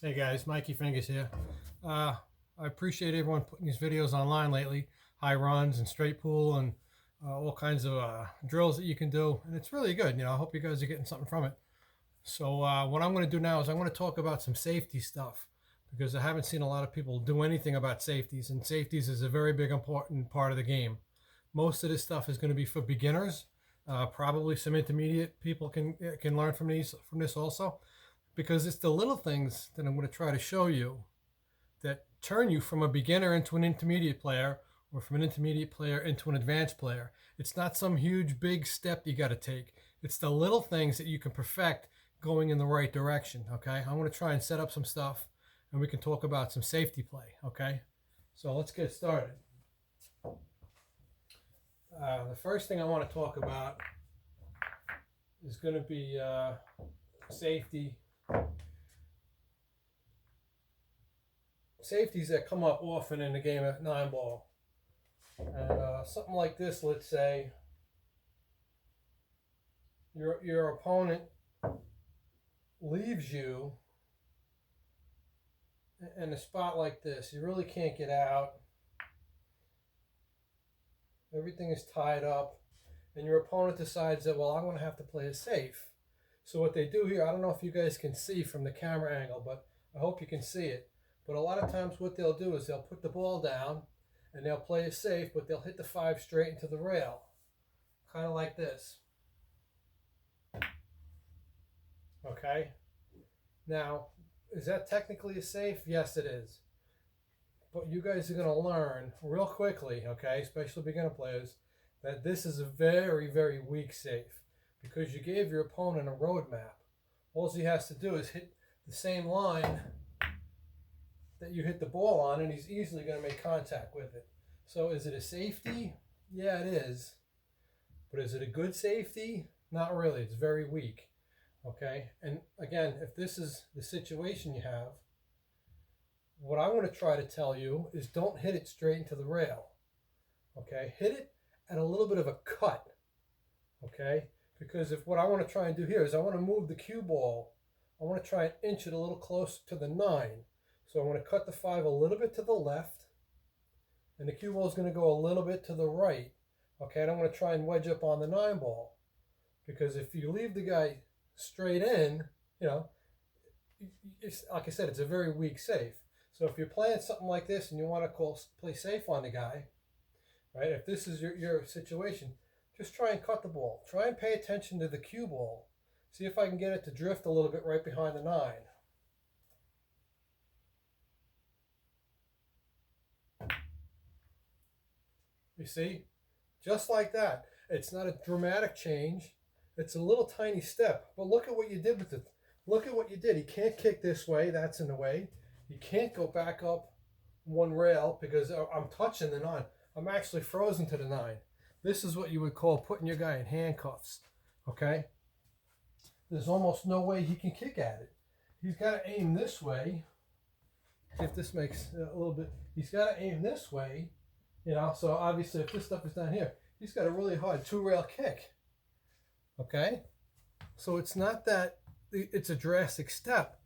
Hey guys, Mikey Fingers here. I appreciate everyone putting these videos online lately, high runs and straight pool and all kinds of drills that you can do, and it's really good. I hope you guys are getting something from it. So what I'm going to do now is I'm going to talk about some safety stuff because I haven't seen a lot of people do anything about safeties, and safeties is a very big important part of the game. Most of this stuff is going to be for beginners. Probably some intermediate people can learn from this also, because it's the little things that I'm going to try to show you that turn you from a beginner into an intermediate player or from an intermediate player into an advanced player. It's not some huge big step you got to take. It's the little things that you can perfect going in the right direction. Okay, I'm going to try and set up some stuff and we can talk about some safety play. Okay, so let's get started. The first thing I want to talk about is going to be safety safeties that come up often in the game of 9-ball. And something like this, let's say your opponent leaves you in a spot like this. You really can't get out. Everything is tied up. And your opponent decides that, well, I'm going to have to play it safe. So what they do here, I don't know if you guys can see from the camera angle, but I hope you can see it. But a lot of times what they'll do is they'll put the ball down and they'll play it safe, but they'll hit the 5 straight into the rail. Kind of like this. Okay? Now, is that technically a safe? Yes, it is. But you guys are going to learn real quickly, okay, especially beginner players, that this is a very, very weak safe because you gave your opponent a roadmap. All he has to do is hit the same line that you hit the ball on, and he's easily going to make contact with it. So is it a safety? Yeah, it is. But is it a good safety? Not really. It's very weak. Okay, and again, if this is the situation you have, what I want to try to tell you is don't hit it straight into the rail. Okay, hit it at a little bit of a cut. Okay, because if what I want to try and do here is I want to move the cue ball, I want to try and inch it a little closer to the 9. So I want to cut the 5 a little bit to the left, and the cue ball is going to go a little bit to the right. Okay, and I'm going to try and wedge up on the 9 ball, because if you leave the guy straight in, it's, like I said, it's a very weak safe. So if you're playing something like this and you want to play safe on the guy, right? If this is your situation, just try and cut the ball. Try and pay attention to the cue ball. See if I can get it to drift a little bit right behind the 9. You see? Just like that. It's not a dramatic change. It's a little tiny step. But look at what you did with it. Look at what you did. He can't kick this way. That's in the way. You can't go back up one rail because I'm touching the 9. I'm actually frozen to the 9. This is what you would call putting your guy in handcuffs. Okay? There's almost no way he can kick at it. He's got to aim this way. If this makes a little bit, he's got to aim this way. So obviously if this stuff is down here, he's got a really hard 2-rail kick. Okay? So it's not that it's a drastic step,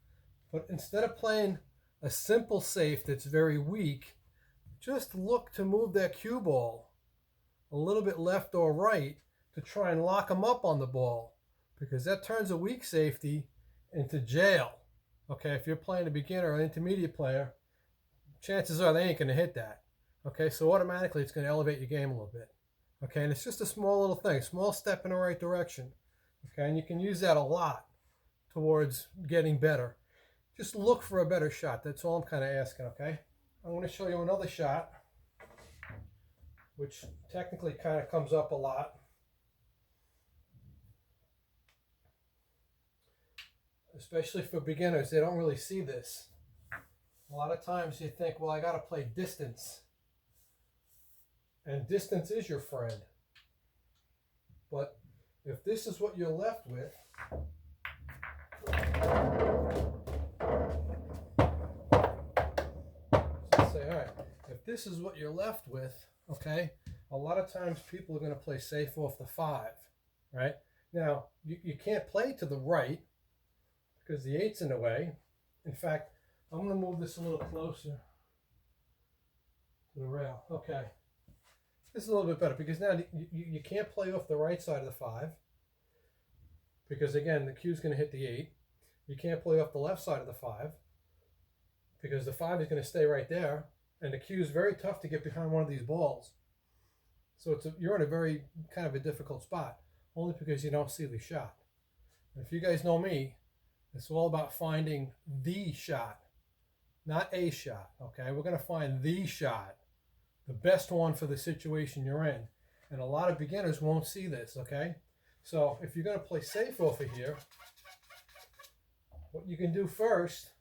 but instead of playing a simple safe that's very weak, just look to move that cue ball a little bit left or right to try and lock him up on the ball, because that turns a weak safety into jail. Okay, if you're playing a beginner or an intermediate player, chances are they ain't going to hit that. Okay, so automatically it's going to elevate your game a little bit. Okay, and it's just a small little thing, small step in the right direction. Okay, and you can use that a lot towards getting better. Just look for a better shot. That's all I'm kind of asking, okay? I'm going to show you another shot, which technically kind of comes up a lot. Especially for beginners, they don't really see this. A lot of times you think, well, I got to play distance. And distance is your friend. But if this is what you're left with, say, all right, if this is what you're left with, okay, a lot of times people are going to play safe off the 5, right? Now, you can't play to the right because the 8's in the way. In fact, I'm going to move this a little closer to the rail. Okay. This is a little bit better because now you can't play off the right side of the 5 because, again, the cue's going to hit the 8. You can't play off the left side of the 5 because the 5 is going to stay right there, and the cue is very tough to get behind one of these balls. So you're in a very kind of a difficult spot, only because you don't see the shot. And if you guys know me, it's all about finding the shot, not a shot, okay? We're going to find the shot, the best one for the situation you're in. And a lot of beginners won't see this, okay? So if you're going to play safe off of here, what you can do first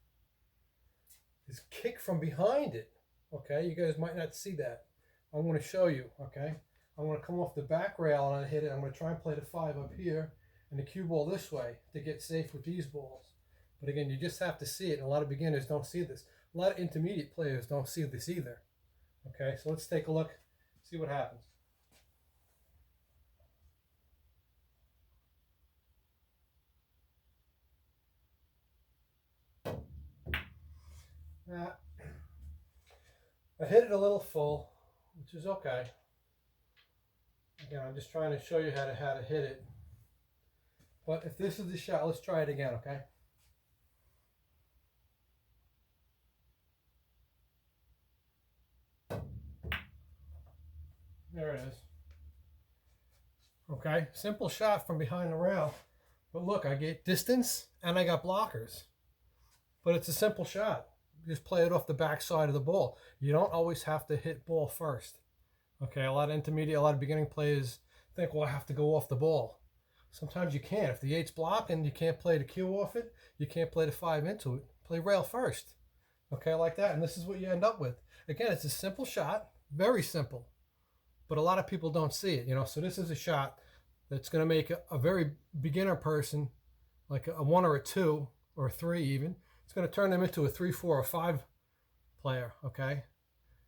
is kick from behind it, okay? You guys might not see that. I'm going to show you, okay? I'm going to come off the back rail and hit it. I'm going to try and play the 5 up here and the cue ball this way to get safe with these balls. But again, you just have to see it, and a lot of beginners don't see this. A lot of intermediate players don't see this either. Okay, so let's take a look, see what happens. I hit it a little full, which is okay. Again, I'm just trying to show you how to hit it. But if this is the shot, let's try it again, okay? There it is. Okay, simple shot from behind the rail. But look, I get distance and I got blockers. But it's a simple shot. Just play it off the back side of the ball. You don't always have to hit ball first. Okay, a lot of beginning players think, well, I have to go off the ball. Sometimes you can't. If the 8's blocking, you can't play the cue off it. You can't play the 5 into it. Play rail first. Okay, like that. And this is what you end up with. Again, it's a simple shot. Very simple. But a lot of people don't see it, you know. So this is a shot that's going to make a very beginner person, like a 1 or a 2 or a 3 even, it's going to turn them into a 3, 4, or 5 player, okay?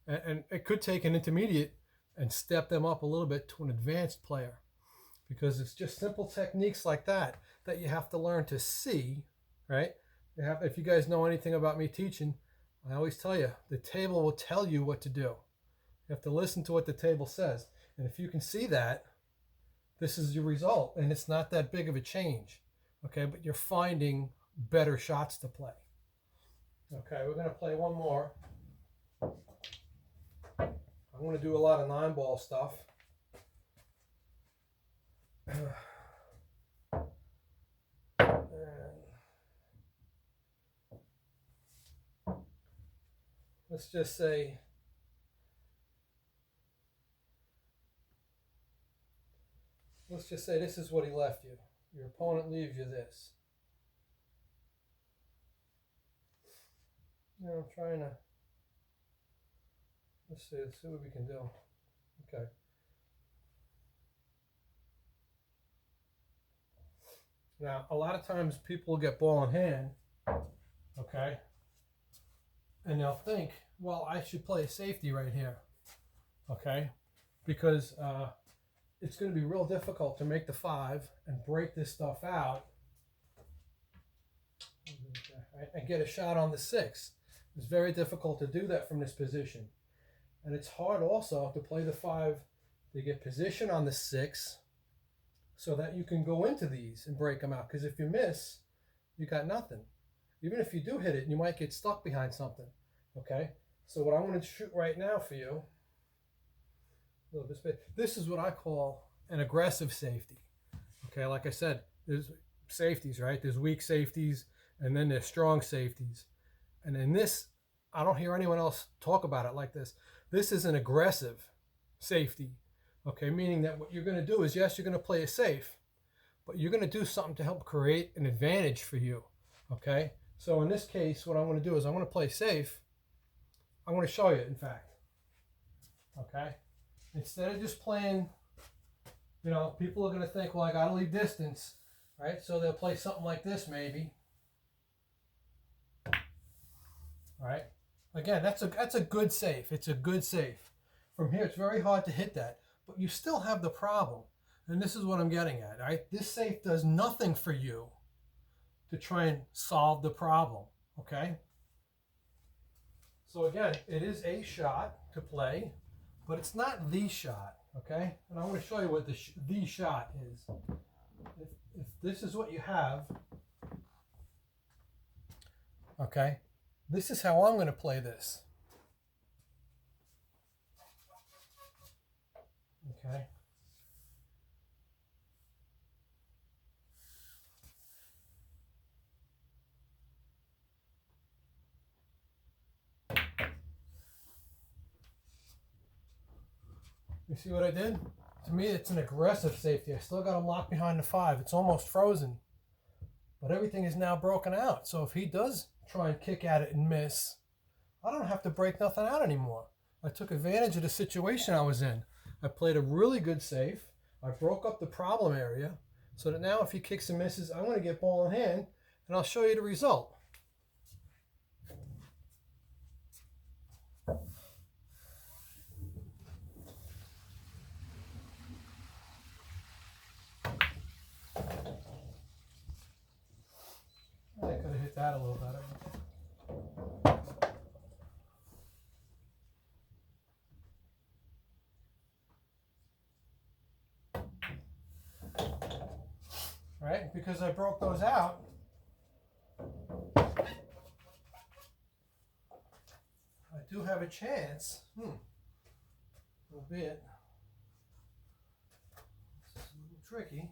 And it could take an intermediate and step them up a little bit to an advanced player, because it's just simple techniques like that that you have to learn to see, right? If you guys know anything about me teaching, I always tell you, the table will tell you what to do. You have to listen to what the table says. And if you can see that, this is your result. And it's not that big of a change, okay? But you're finding better shots to play. Okay, we're going to play one more. I'm going to do a lot of 9-ball stuff. Let's just say this is what he left you. Your opponent leaves you this. You know, I'm trying to, let's see what we can do. Okay. Now, a lot of times people get ball in hand, okay, and they'll think, well, I should play a safety right here, okay, because it's going to be real difficult to make the 5 and break this stuff out and get a shot on the 6. It's very difficult to do that from this position. And it's hard also to play the 5 to get position on the 6 so that you can go into these and break them out. Because if you miss, you got nothing. Even if you do hit it, you might get stuck behind something. Okay? So what I'm going to shoot right now for you, this is what I call an aggressive safety. Okay, like I said, there's safeties, right? There's weak safeties, and then there's strong safeties. And in this, I don't hear anyone else talk about it like this. This is an aggressive safety, okay? Meaning that what you're going to do is, yes, you're going to play it safe, but you're going to do something to help create an advantage for you, okay? So in this case, what I'm going to do is I'm going to play safe. I'm going to show you, in fact, okay? Instead of just playing, you know, people are going to think, well, I got to leave distance, right? So they'll play something like this maybe. All right. Again, that's a good safe. It's a good safe. From here, it's very hard to hit that, but you still have the problem. And this is what I'm getting at, all right? This safe does nothing for you to try and solve the problem, okay? So again, it is a shot to play, but it's not the shot, okay? And I want to show you what the shot is. If this is what you have, okay, this is how I'm going to play this. Okay. You see what I did? To me, it's an aggressive safety. I still got him locked behind the 5. It's almost frozen. But everything is now broken out. So if he does try and kick at it and miss, I don't have to break nothing out anymore. I took advantage of the situation I was in. I played a really good safe. I broke up the problem area so that now if he kicks and misses, I'm going to get ball in hand, and I'll show you the result. I could have hit that a little better. Right? Because I broke those out, I do have a chance, albeit this is a little tricky.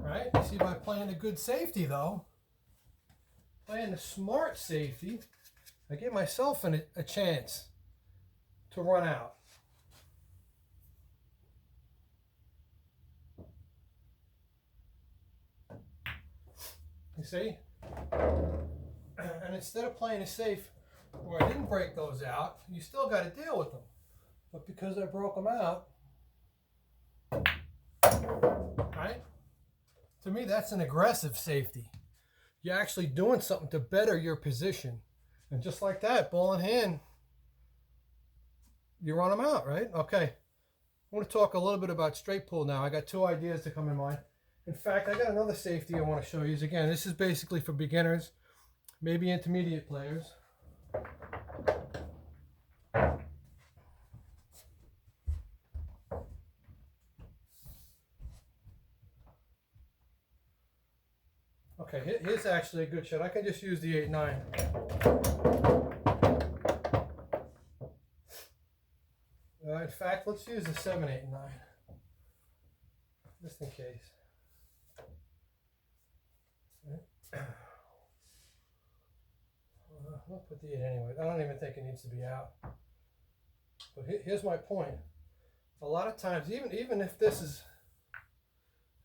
Right? You see, by playing a good safety though, playing a smart safety, I give myself a chance to run out. You see? And instead of playing a safe where I didn't break those out, you still got to deal with them. But because I broke them out, right? To me, that's an aggressive safety. You're actually doing something to better your position. And just like that, ball in hand, you run them out, right? Okay. I want to talk a little bit about straight pull now. I got 2 ideas to come in mind. In fact, I got another safety I want to show you. Again, this is basically for beginners, maybe intermediate players. Okay, here's actually a good shot. I can just use the 8-9. In fact, let's use the 7-8-9, just in case. I'll put the 8 anyway. I don't even think it needs to be out. But here's my point. A lot of times, even if this is,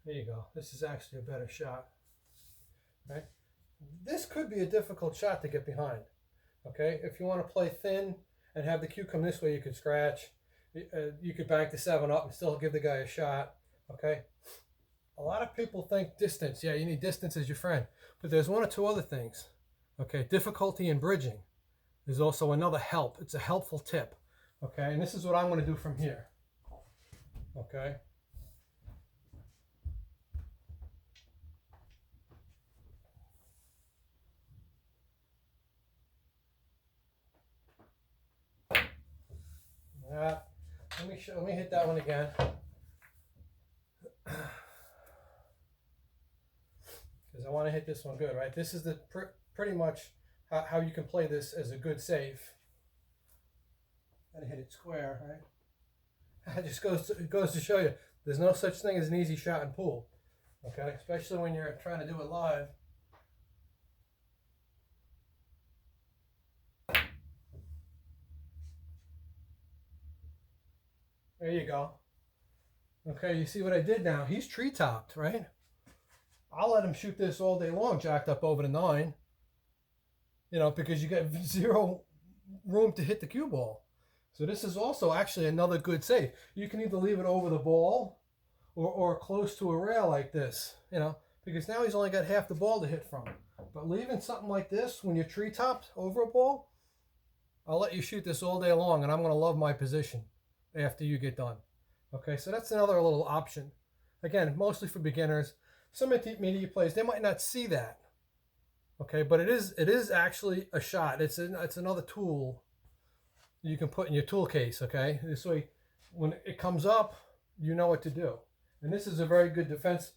there you go. This is actually a better shot, right? This could be a difficult shot to get behind. Okay, if you want to play thin and have the cue come this way, you could scratch. You could bank the 7 up and still give the guy a shot. Okay. A lot of people think distance. Yeah, you need distance as your friend. But there's 1 or 2 other things. Okay, difficulty in bridging is also another help. It's a helpful tip. Okay, and this is what I'm going to do from here. Okay. Let me hit that one again. Because I want to hit this one good, right? This is the pretty much how you can play this as a good safe. Gotta hit it square, right? It just goes to show you there's no such thing as an easy shot in pool. Okay, especially when you're trying to do it live. There you go. Okay, you see what I did now? He's tree-topped, right? I'll let him shoot this all day long, jacked up over the 9. You know, because you got 0 room to hit the cue ball. So this is also actually another good save. You can either leave it over the ball or close to a rail like this, you know, because now he's only got half the ball to hit from. But leaving something like this when you're tree-topped over a ball, I'll let you shoot this all day long, and I'm going to love my position after you get done. Okay, so that's another little option. Again, mostly for beginners. Some intermediate players, they might not see that. Okay, but it is actually a shot. It's another tool you can put in your tool case. Okay, this way, when it comes up, you know what to do. And this is a very good defense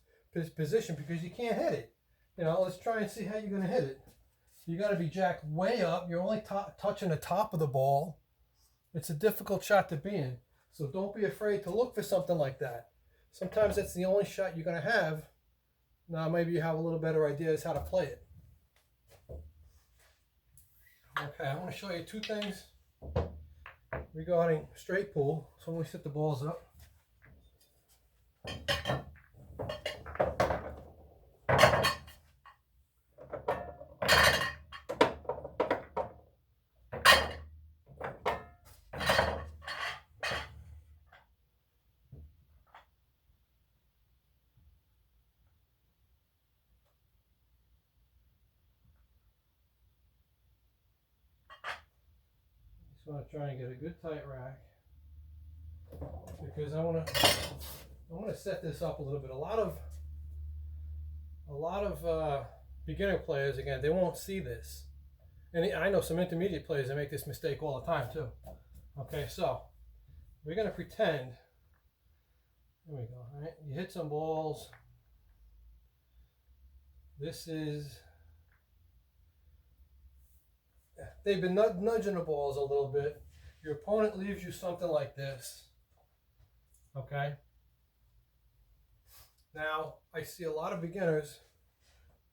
position because you can't hit it. You know, let's try and see how you're going to hit it. You got to be jacked way up. You're only touching the top of the ball. It's a difficult shot to be in. So don't be afraid to look for something like that. Sometimes that's the only shot you're going to have. Now maybe you have a little better idea as how to play it. Okay, I want to show you two things regarding straight pull. So when we set the balls up, just want to try and get a good tight rack because I want to set this up a little bit. A lot of beginner players, again, they won't see this. And I know some intermediate players that make this mistake all the time too. Okay, so we're going to pretend, there we go, all right? You hit some balls. They've been nudging the balls a little bit. Your opponent leaves you something like this. Okay? Now, I see a lot of beginners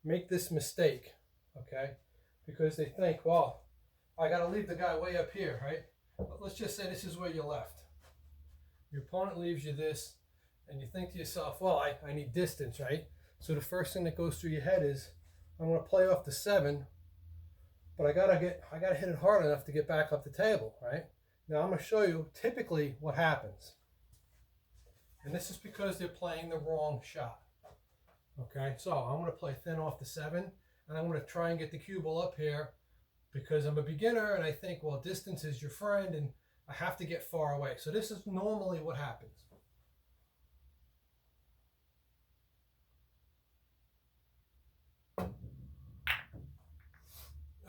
make this mistake, okay? Because they think, well, I got to leave the guy way up here, right? But let's just say this is where you left. Your opponent leaves you this, and you think to yourself, well, I need distance, right? So the first thing that goes through your head is, I'm going to play off the 7, but I gotta hit it hard enough to get back up the table, right? Now I'm going to show you typically what happens. And this is because they're playing the wrong shot. Okay, so I'm going to play thin off the 7, and I'm going to try and get the cue ball up here because I'm a beginner and I think, well, distance is your friend and I have to get far away. So this is normally what happens.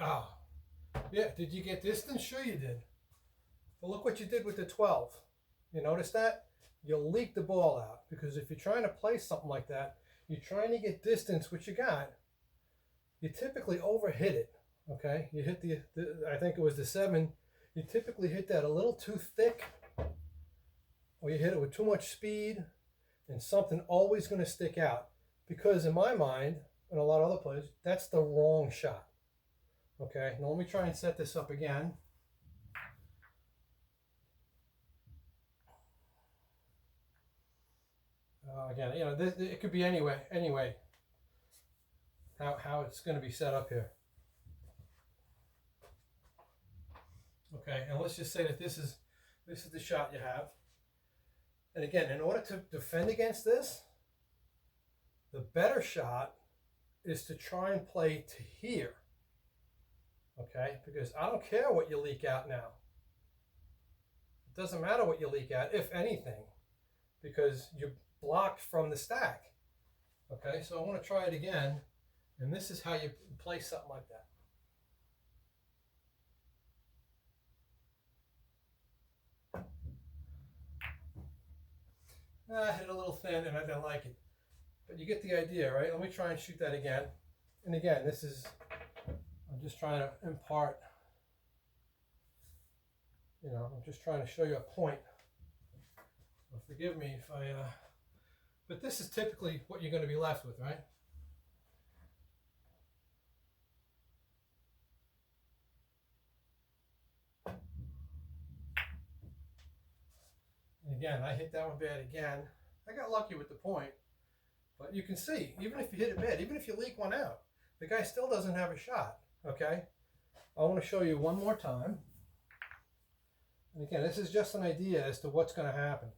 Oh, yeah, did you get distance? Sure you did. But look what you did with the 12. You notice that? You'll leak the ball out because if you're trying to play something like that, you're trying to get distance, which you got, you typically overhit it, okay? You hit I think it was the 7, you typically hit that a little too thick, or you hit it with too much speed, and something always going to stick out. Because in my mind, and a lot of other players, that's the wrong shot. Okay, now let me try and set this up again. Again, you know, it could be anyway how it's going to be set up here. Okay, and let's just say that this is the shot you have. And again, in order to defend against this, the better shot is to try and play to here. Okay, because I don't care what you leak out now. It doesn't matter what you leak out, if anything, because you're blocked from the stack. Okay, so I want to try it again, and this is how you play something like that. I hit it a little thin and I didn't like it. But you get the idea, right? Let me try and shoot that again. And again, I'm just trying to impart, you know, I'm just trying to show you a point. So forgive me if but this is typically what you're going to be left with, right? And again, I hit that one bad again. I got lucky with the point. But you can see, even if you hit it bad, even if you leak one out, the guy still doesn't have a shot, okay? I want to show you one more time. And again, this is just an idea as to what's going to happen.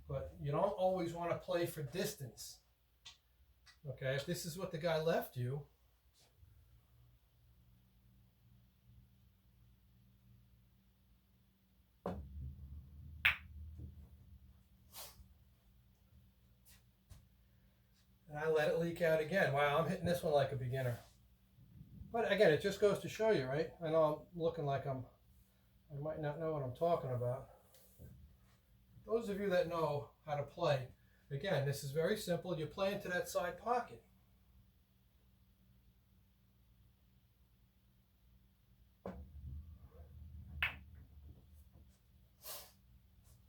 But you don't always want to play for distance. Okay, if this is what the guy left you, and I let it leak out again. Wow, I'm hitting this one like a beginner. But again, it just goes to show you, right? I know I'm looking like I might not know what I'm talking about. Those of you that know how to play, again, this is very simple. You play into that side pocket.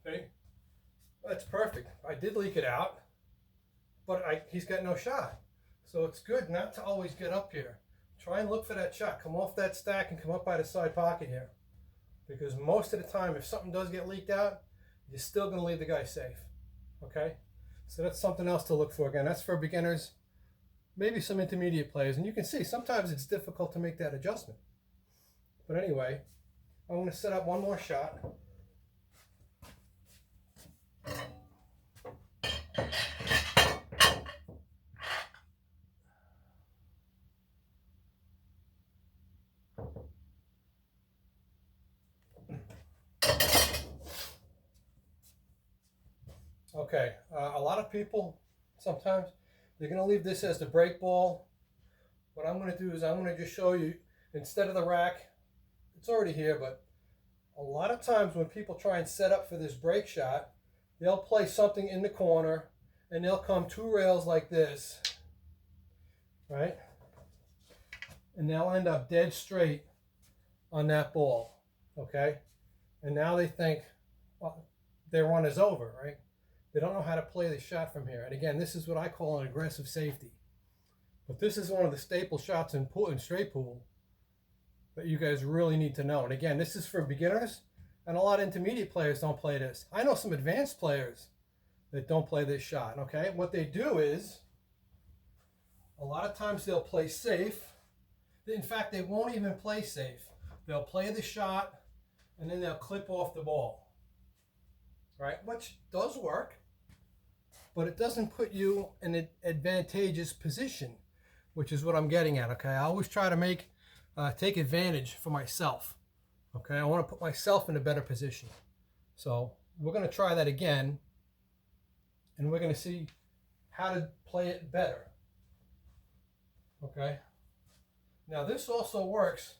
Okay, that's perfect. I did leak it out, but he's got no shot. So it's good not to always get up here. Try and look for that shot. Come off that stack and come up by the side pocket here. Because most of the time, if something does get leaked out, you're still going to leave the guy safe. Okay? So that's something else to look for. Again, that's for beginners, maybe some intermediate players. And you can see sometimes it's difficult to make that adjustment. But anyway, I'm going to set up one more shot. Okay, a lot of people, sometimes, they're going to leave this as the break ball. What I'm going to do is I'm going to just show you, instead of the rack, it's already here, but a lot of times when people try and set up for this break shot, they'll play something in the corner, and they'll come 2 rails like this, right? And they'll end up dead straight on that ball, okay? And now they think, well, their run is over, right? They don't know how to play the shot from here. And again, this is what I call an aggressive safety. But this is one of the staple shots in straight pool that you guys really need to know. And again, this is for beginners, and a lot of intermediate players don't play this. I know some advanced players that don't play this shot, okay? What they do is, a lot of times they'll play safe. In fact, they won't even play safe. They'll play the shot, and then they'll clip off the ball, right? Which does work, but it doesn't put you in an advantageous position, which is what I'm getting at, okay? I always try to take advantage for myself, okay? I want to put myself in a better position. So we're going to try that again, and we're going to see how to play it better, okay? Now this also works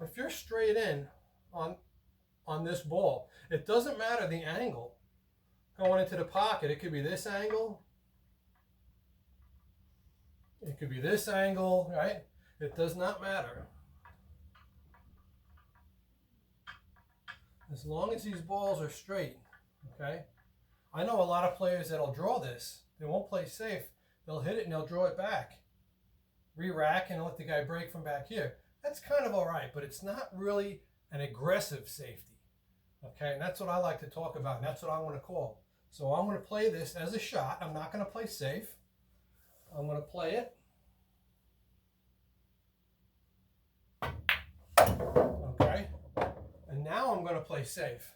if you're straight in on this ball. It doesn't matter the angle going into the pocket. It could be this angle. It could be this angle, right? It does not matter. As long as these balls are straight, okay? I know a lot of players that'll draw this. They won't play safe. They'll hit it and they'll draw it back. Re-rack and let the guy break from back here. That's kind of all right, but it's not really an aggressive safety. Okay, and that's what I like to talk about, and that's what I want to call. So I'm going to play this as a shot. I'm not going to play safe. I'm going to play it. Okay, and now I'm going to play safe.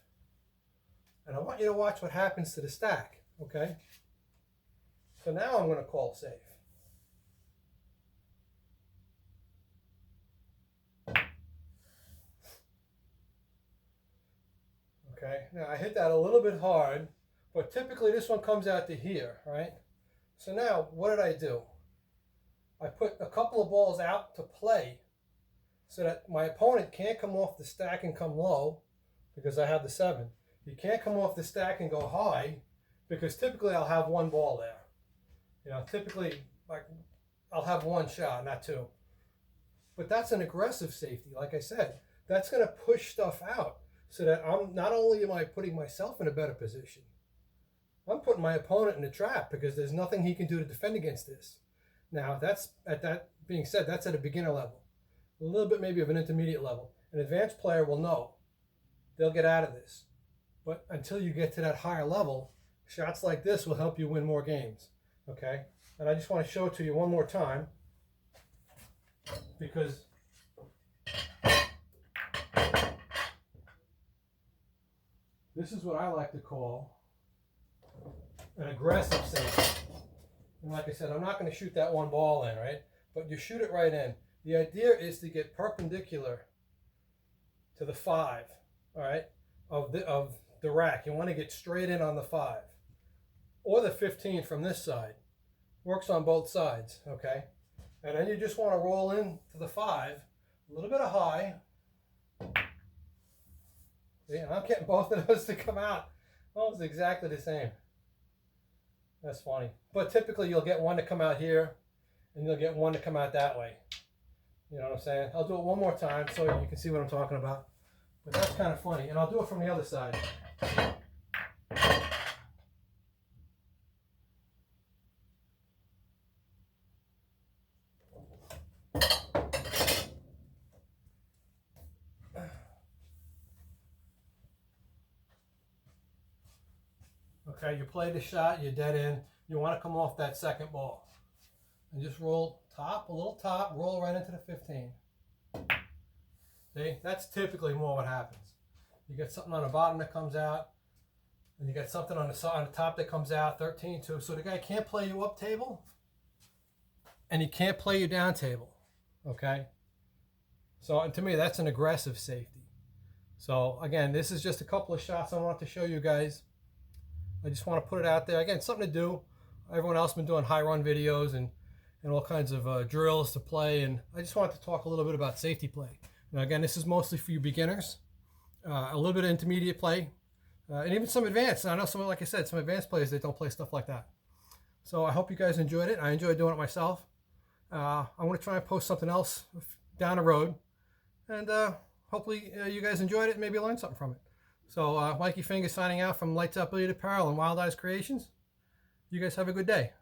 And I want you to watch what happens to the stack, okay? So now I'm going to call safe. Okay, now I hit that a little bit hard, but typically this one comes out to here, right? So now, what did I do? I put a couple of balls out to play so that my opponent can't come off the stack and come low because I have the 7. He can't come off the stack and go high because typically I'll have 1 ball there. You know, typically I'll have 1 shot, not 2. But that's an aggressive safety. Like I said, that's going to push stuff out so that I'm not only am I putting myself in a better position, I'm putting my opponent in a trap because there's nothing he can do to defend against this. Now, that being said, that's at a beginner level. A little bit maybe of an intermediate level. An advanced player will know. They'll get out of this. But until you get to that higher level, shots like this will help you win more games. Okay? And I just want to show it to you one more time because this is what I like to call an aggressive safety. And like I said, I'm not going to shoot that 1 ball in, right? But you shoot it right in. The idea is to get perpendicular to the 5, all right, of the rack. You want to get straight in on the 5 or the 15 from this side. works on both sides, okay? And then you just want to roll in to the 5, a little bit of high. See, and I'm getting both of those to come out almost exactly the same. That's funny. But typically you'll get one to come out here, and you'll get one to come out that way. You know what I'm saying? I'll do it one more time so you can see what I'm talking about. But that's kind of funny. And I'll do it from the other side. Okay, you play the shot, you're dead in. You want to come off that second ball. And just roll top, a little top, roll right into the 15. See, that's typically more what happens. You get something on the bottom that comes out, and you got something on the side, on the top that comes out, 13 too. So the guy can't play you up table, and he can't play you down table, okay? So, and to me, that's an aggressive safety. So again, this is just a couple of shots I wanted to show you guys. I just want to put it out there. Again, something to do. Everyone else has been doing high run videos and all kinds of drills to play, and I just wanted to talk a little bit about safety play. Now again, this is mostly for you beginners, a little bit of intermediate play, and even some advanced. I know some, like I said, some advanced players that don't play stuff like that. So I hope you guys enjoyed it. I enjoyed doing it myself. I want to try and post something else down the road, and hopefully you guys enjoyed it and maybe learned something from it. So Mikey Fingers signing out from Lights Out Billiard Apparel and Wild Eyes Creations. You guys have a good day.